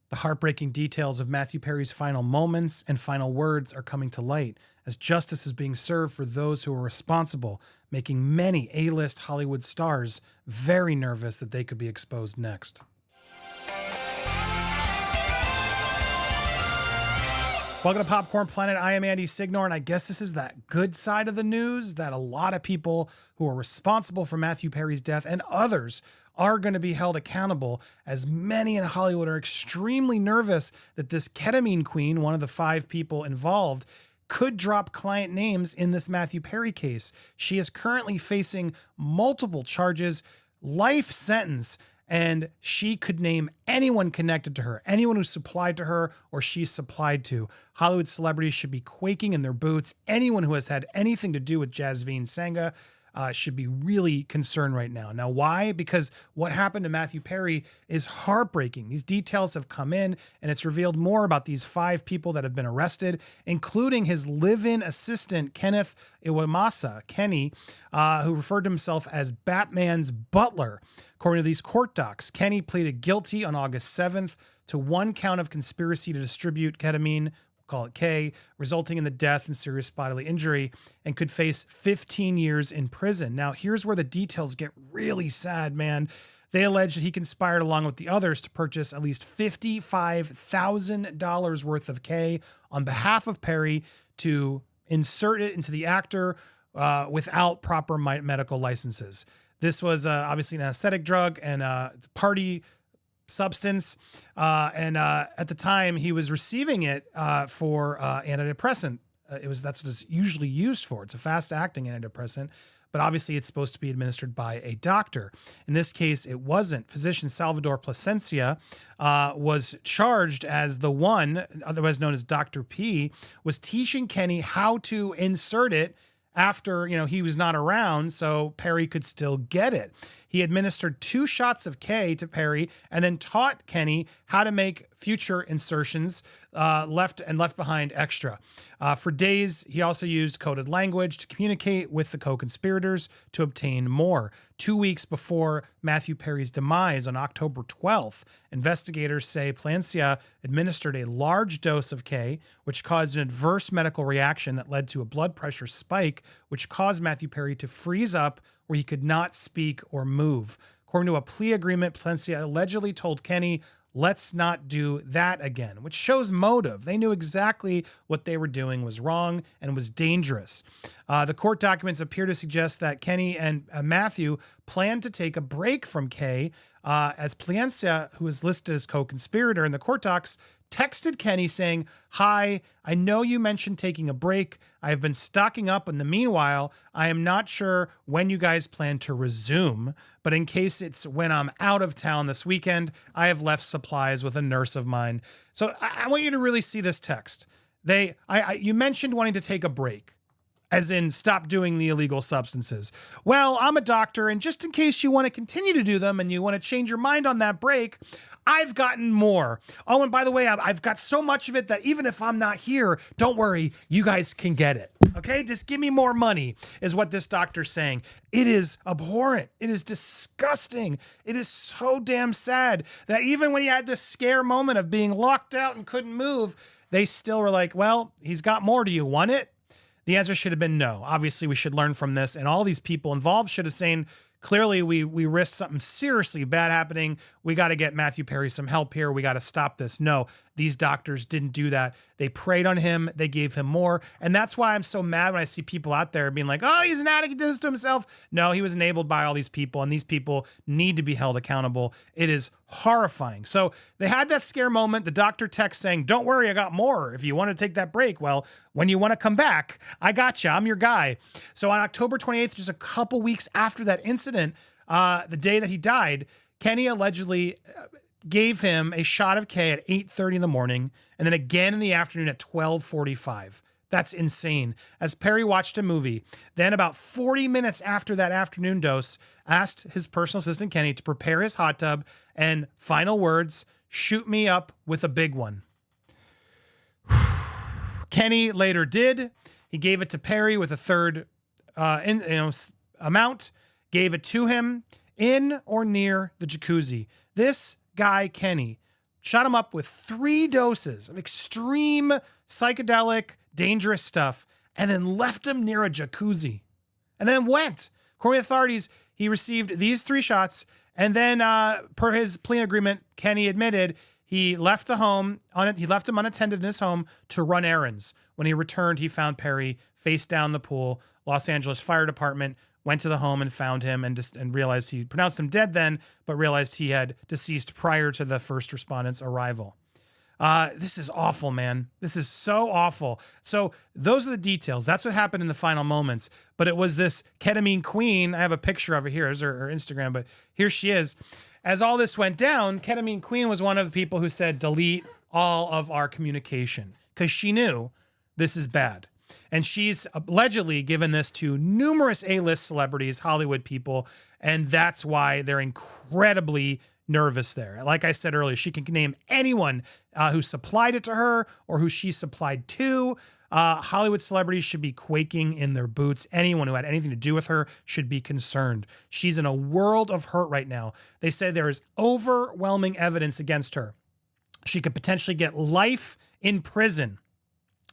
The heartbreaking details of Matthew Perry's final moments and final words are coming to light as justice is being served for those who are responsible, making many A-list Hollywood stars very nervous that they could be exposed next. Welcome to Popcorn Planet. I am Andy Signore, and I guess this is that good side of the news that a lot of people who are responsible for Matthew Perry's death and others are going to be held accountable, as many in Hollywood are extremely nervous that this Ketamine Queen, one of the 5 people involved, could drop client names in this Matthew Perry case. She is currently facing multiple charges, life sentence, and she could name anyone connected to her, anyone who supplied to her or she supplied to. Hollywood celebrities should be quaking in their boots. Anyone who has had anything to do with Jasveen Sangha should be really concerned right now. Now, why? Because what happened to Matthew Perry is heartbreaking. These details have come in, and it's revealed more about these 5 people that have been arrested, including his live-in assistant, Kenneth Iwamasa, Kenny, who referred to himself as Batman's butler. According to these court docs, Kenny pleaded guilty on August 7th to 1 count of conspiracy to distribute ketamine, call it K, resulting in the death and serious bodily injury, and could face 15 years in prison. Now, here's where the details get really sad, man. They allege that he conspired along with the others to purchase at least $55,000 worth of K on behalf of Perry to insert it into the actor without proper medical licenses. This was obviously an anesthetic drug and party substance, and at the time he was receiving it for antidepressant. That's what it's usually used for. It's a fast-acting antidepressant, but obviously it's supposed to be administered by a doctor. In this case, it wasn't. Physician Salvador Plasencia was charged as the one, otherwise known as Dr. P, was teaching Kenny how to insert it after, he was not around, so Perry could still get it. He administered 2 shots of K to Perry and then taught Kenny how to make future insertions, left behind extra. For days, he also used coded language to communicate with the co-conspirators to obtain more. 2 weeks before Matthew Perry's demise on October 12th, investigators say Plancia administered a large dose of K, which caused an adverse medical reaction that led to a blood pressure spike, which caused Matthew Perry to freeze up where he could not speak or move. According to a plea agreement, Plancia allegedly told Kenny, "Let's not do that again," which shows motive. They knew exactly what they were doing was wrong and was dangerous. The court documents appear to suggest that Kenny and Matthew planned to take a break from K, as Plancia, who is listed as co-conspirator in the court docs, texted Kenny saying, "Hi, I know you mentioned taking a break. I have been stocking up in the meanwhile. I am not sure when you guys plan to resume, but in case it's when I'm out of town this weekend, I have left supplies with a nurse of mine." So I want you to really see this text. You mentioned wanting to take a break, as in stop doing the illegal substances. Well, I'm a doctor, and just in case you want to continue to do them and you want to change your mind on that break, I've gotten more. Oh, and by the way, I've got so much of it that even if I'm not here, don't worry, you guys can get it. Okay, just give me more money, is what this doctor's saying. It is abhorrent. It is disgusting. It is so damn sad that even when he had this scare moment of being locked out and couldn't move, they still were like, well, he's got more. Do you want it? The answer should have been no. Obviously, we should learn from this, and all these people involved should have said, clearly we risked something seriously bad happening. We got to get Matthew Perry some help here. We got to stop this. No, these doctors didn't do that. They preyed on him. They gave him more. And that's why I'm so mad when I see people out there being like, oh, he's an addict. He did this to himself. No, he was enabled by all these people, and these people need to be held accountable. It is horrifying. So they had that scare moment. The doctor text saying, don't worry, I got more. If you want to take that break, well, when you want to come back, I got you. I'm your guy. So on October 28th, just a couple weeks after that incident, the day that he died, Kenny allegedly gave him a shot of K at 8:30 in the morning and then again in the afternoon at 12:45. That's insane. As Perry watched a movie, then about 40 minutes after that afternoon dose, asked his personal assistant Kenny to prepare his hot tub and final words, "Shoot me up with a big one." Kenny later did. He gave it to Perry with a third amount, gave it to him in or near the jacuzzi. This guy, Kenny, shot him up with 3 doses of extreme psychedelic, dangerous stuff, and then left him near a jacuzzi and then went. According to authorities, he received these 3 shots, and then per his plea agreement, Kenny admitted he left the home he left him unattended in his home to run errands. When he returned, he found Perry face down in the pool. Los Angeles Fire Department went to the home and found him and realized he pronounced him dead then, but realized he had deceased prior to the first respondents' arrival. This is awful, man. This is so awful. So those are the details. That's what happened in the final moments. But it was this Ketamine Queen. I have a picture of her here. Here's her Instagram, but here she is. As all this went down, Ketamine Queen was one of the people who said, delete all of our communication, because she knew this is bad. And she's allegedly given this to numerous A-list celebrities, Hollywood people, and that's why they're incredibly nervous there. Like I said earlier, she can name anyone who supplied it to her or who she supplied to. Hollywood celebrities should be quaking in their boots. Anyone who had anything to do with her should be concerned. She's in a world of hurt right now. They say there is overwhelming evidence against her. She could potentially get life in prison.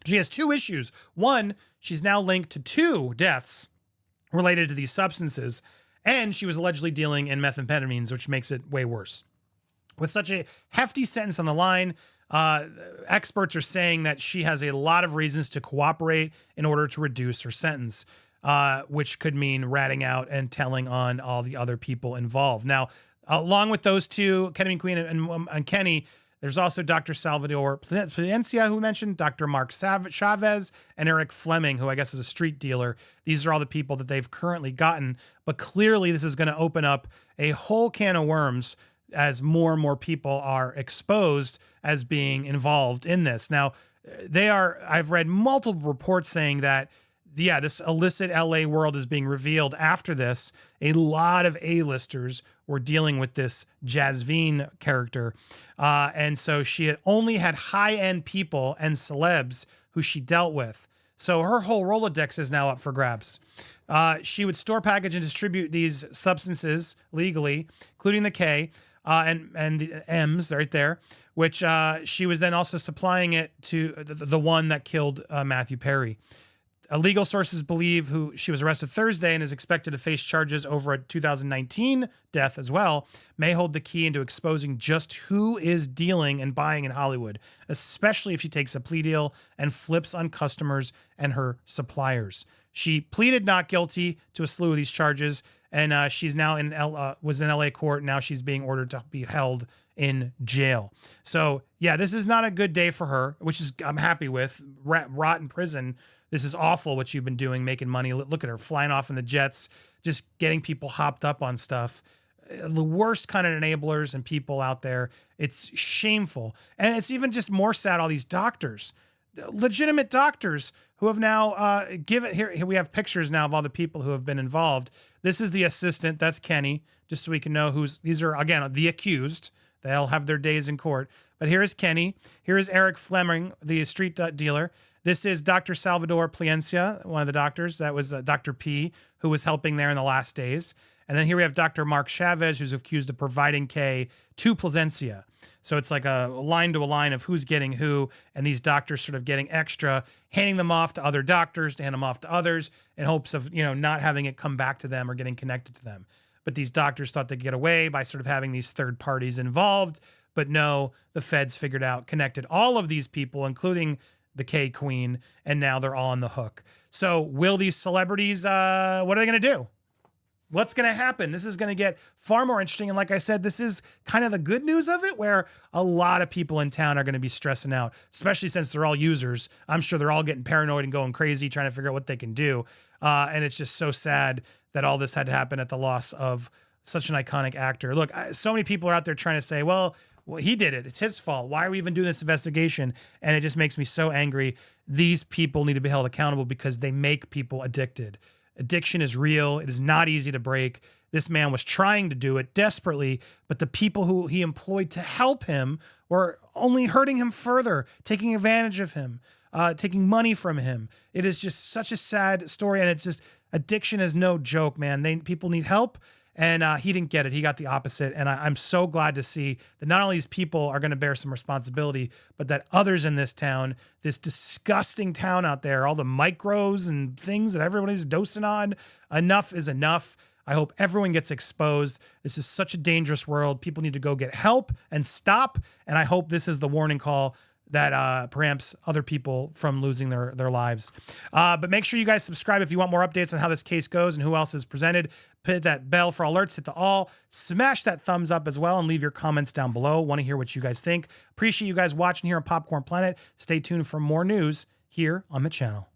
She has 2 issues. One, she's now linked to 2 deaths related to these substances, and she was allegedly dealing in methamphetamines, which makes it way worse. With such a hefty sentence on the line, experts are saying that she has a lot of reasons to cooperate in order to reduce her sentence, which could mean ratting out and telling on all the other people involved. Now, along with those 2, Ketamine Queen and Kenny, there's also Dr. Salvador Plencia, who mentioned, Dr. Mark Chavez, and Eric Fleming, who I guess is a street dealer. These are all the people that they've currently gotten. But clearly this is going to open up a whole can of worms as more and more people are exposed as being involved in this. Now, I've read multiple reports saying that, yeah, this illicit LA world is being revealed after this. A lot of A-listers were dealing with this Jasvine character. And so she had only had high-end people and celebs who she dealt with. So her whole Rolodex is now up for grabs. She would store, package, and distribute these substances legally, including the K and the M's right there, which she was then also supplying it to the one that killed Matthew Perry. Legal sources believe she was arrested Thursday and is expected to face charges over a 2019 death as well, may hold the key into exposing just who is dealing and buying in Hollywood, especially if she takes a plea deal and flips on customers and her suppliers. She pleaded not guilty to a slew of these charges, and she's now was in LA court. Now she's being ordered to be held in jail. So yeah, this is not a good day for her, which is I'm happy with. Rot in prison. This is awful what you've been doing, making money. Look at her flying off in the jets, just getting people hopped up on stuff. The worst kind of enablers and people out there. It's shameful. And it's even just more sad, all these doctors, legitimate doctors who have now here we have pictures now of all the people who have been involved. This is the assistant. That's Kenny, just so we can know these are, again, the accused. They'll have their days in court. But here is Kenny. Here is Eric Fleming, the street dealer. This is Dr. Salvador Plencia, one of the doctors. That was Dr. P, who was helping there in the last days. And then here we have Dr. Mark Chavez, who's accused of providing K to Plencia. So it's like a line to a line of who's getting who, and these doctors sort of getting extra, handing them off to other doctors to hand them off to others in hopes of, not having it come back to them or getting connected to them. But these doctors thought they'd get away by sort of having these third parties involved. But no, the feds figured out, connected all of these people, including the K Queen, and now they're all on the hook. So will these celebrities, what are they going to do? What's going to happen? This is going to get far more interesting. And like I said, this is kind of the good news of it, where a lot of people in town are going to be stressing out, especially since they're all users. I'm sure they're all getting paranoid and going crazy, trying to figure out what they can do. And it's just so sad that all this had to happen at the loss of such an iconic actor. Look, so many people are out there trying to say, well, he did it. It's his fault. Why are we even doing this investigation? And it just makes me so angry. These people need to be held accountable because they make people addicted. Addiction is real. It is not easy to break. This man was trying to do it desperately, but the people who he employed to help him were only hurting him further, taking advantage of him, taking money from him. It is just such a sad story. And it's just, addiction is no joke, man. People need help. And he didn't get it. He got the opposite. And I'm so glad to see that not only these people are going to bear some responsibility, but that others in this town, this disgusting town out there, all the micros and things that everybody's dosing on, enough is enough. I hope everyone gets exposed. This is such a dangerous world. People need to go get help and stop. And I hope this is the warning call that perhaps other people from losing their lives. But make sure you guys subscribe if you want more updates on how this case goes and who else is presented. Hit that bell for alerts, hit the all, smash that thumbs up as well, and leave your comments down below. Want to hear what you guys think. Appreciate you guys watching here on Popcorn Planet. Stay tuned for more news here on the channel.